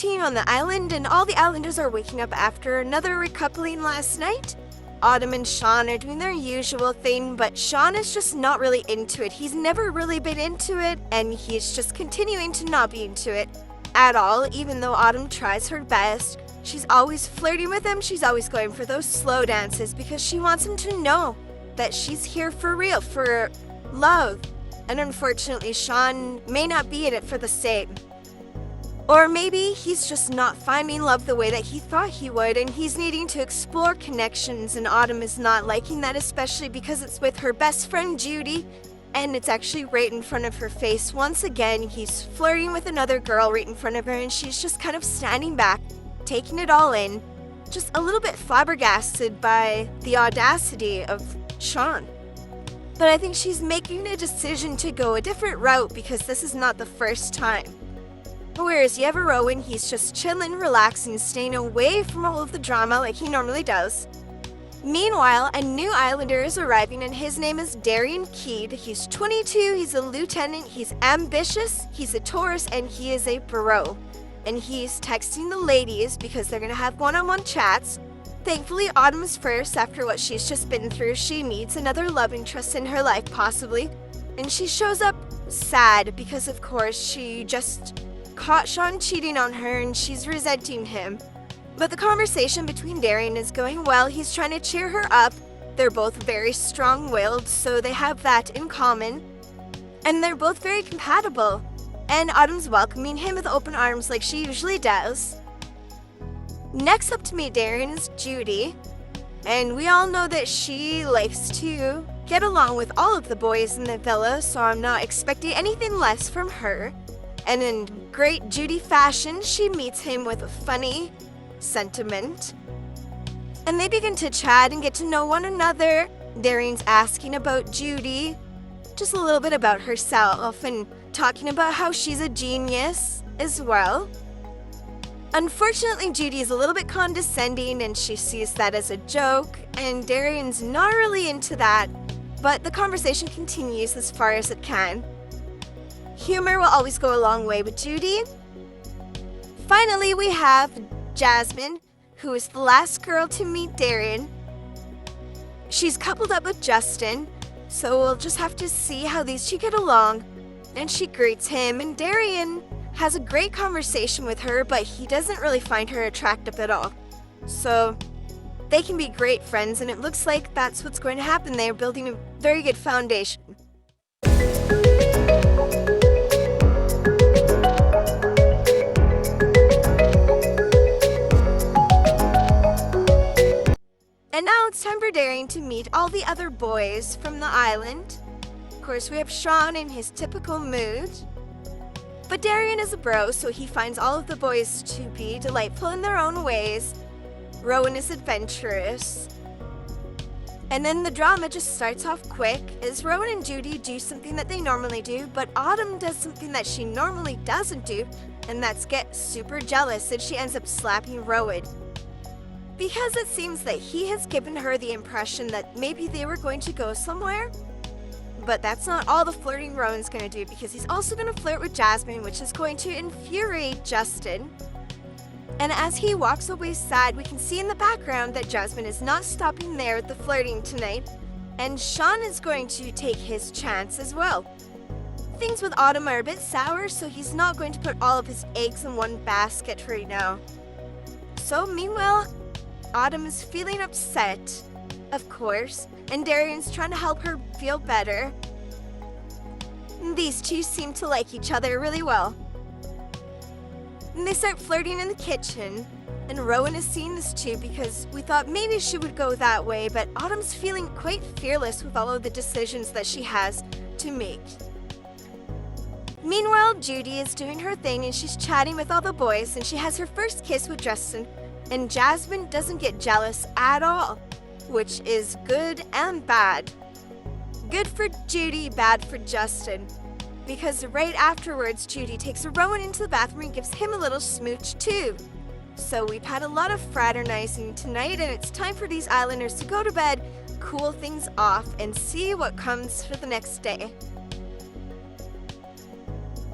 continuing on the island, and all the islanders are waking up after another recoupling last night. Autumn and Sean are doing their usual thing, but Sean is just not really into it. He's never really been into it, and he's just continuing to not be into it at all, even though Autumn tries her best. She's always flirting with him. She's always going for those slow dances because she wants him to know that she's here for real, for love. And unfortunately, Sean may not be in it for the same. Or maybe he's just not finding love the way that he thought he would, and he's needing to explore connections, and Autumn is not liking that, especially because it's with her best friend Judy, and it's actually right in front of her face. Once again, he's flirting with another girl right in front of her, and she's just kind of standing back, taking it all in, just a little bit flabbergasted by the audacity of Sean. But I think she's making a decision to go a different route because this is not the first time. Whereas you have Rowan, he's just chilling, relaxing, staying away from all of the drama like he normally does. Meanwhile, a new islander is arriving, and his name is Darian Keed. He's 22, he's a lieutenant, he's ambitious, he's a Taurus, and he is a bro. And he's texting the ladies because they're gonna have one-on-one chats. Thankfully, Autumn is first after what she's just been through. She needs another love interest in her life, possibly. And she shows up sad because, of course, she just caught Sean cheating on her and she's resenting him. But the conversation between Darian is going well. He's trying to cheer her up. They're both very strong-willed, so they have that in common. And they're both very compatible. And Autumn's welcoming him with open arms like she usually does. Next up to meet Darian is Judy. And we all know that she likes to get along with all of the boys in the villa, so I'm not expecting anything less from her. And in great Judy fashion, she meets him with a funny sentiment. And they begin to chat and get to know one another. Darian's asking about Judy, just a little bit about herself, and talking about how she's a genius as well. Unfortunately, Judy is a little bit condescending and she sees that as a joke, and Darian's not really into that, but the conversation continues as far as it can. Humor will always go a long way with Judy. Finally, we have Jasmine, who is the last girl to meet Darian. She's coupled up with Justin, so we'll just have to see how these two get along. And she greets him, and Darian has a great conversation with her, but he doesn't really find her attractive at all. So they can be great friends, and it looks like that's what's going to happen. They're building a very good foundation. And now it's time for Darian to meet all the other boys from the island. Of course, we have Sean in his typical mood. But Darian is a bro, so he finds all of the boys to be delightful in their own ways. Rowan is adventurous. And then the drama just starts off quick as Rowan and Judy do something that they normally do, but Autumn does something that she normally doesn't do, and that's get super jealous, and she ends up slapping Rowan. Because it seems that he has given her the impression that maybe they were going to go somewhere. But that's not all the flirting Rowan's going to do, because he's also going to flirt with Jasmine, which is going to infuriate Justin. And as he walks away sad, we can see in the background that Jasmine is not stopping there with the flirting tonight, and Sean is going to take his chance as well. Things with Autumn are a bit sour, so he's not going to put all of his eggs in one basket right now. So meanwhile, Autumn is feeling upset, of course, and Darian's trying to help her feel better. These two seem to like each other really well. And they start flirting in the kitchen, and Rowan is seeing this too because we thought maybe she would go that way, but Autumn's feeling quite fearless with all of the decisions that she has to make. Meanwhile, Judy is doing her thing and she's chatting with all the boys, and she has her first kiss with Justin, and Jasmine doesn't get jealous at all, which is good and bad. Good for Judy, bad for Justin. Because right afterwards, Judy takes Rowan into the bathroom and gives him a little smooch too. So we've had a lot of fraternizing tonight, and it's time for these islanders to go to bed, cool things off, and see what comes for the next day.